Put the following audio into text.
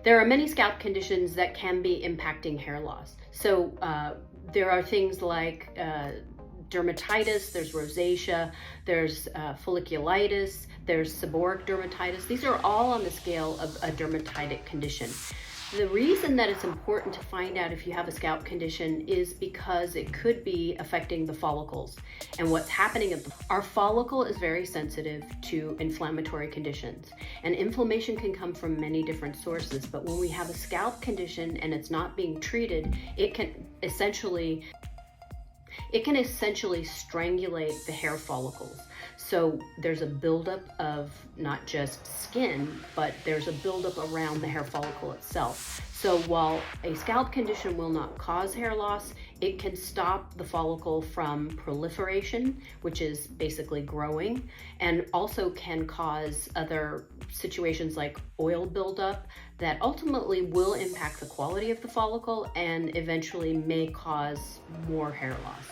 There are many scalp conditions that can be impacting hair loss. So there are things like dermatitis, there's rosacea, there's folliculitis, there's seborrheic dermatitis. These are all on the scale of a dermatitic condition. The reason that it's important to find out if you have a scalp condition is because it could be affecting the follicles. And what's happening is our follicle is very sensitive to inflammatory conditions. And inflammation can come from many different sources, but when we have a scalp condition and it's not being treated, it can essentially strangulate the hair follicles. So there's a buildup of not just skin, but there's a buildup around the hair follicle itself. So while a scalp condition will not cause hair loss, it can stop the follicle from proliferation, which is basically growing, and also can cause other situations like oil buildup that ultimately will impact the quality of the follicle and eventually may cause more hair loss.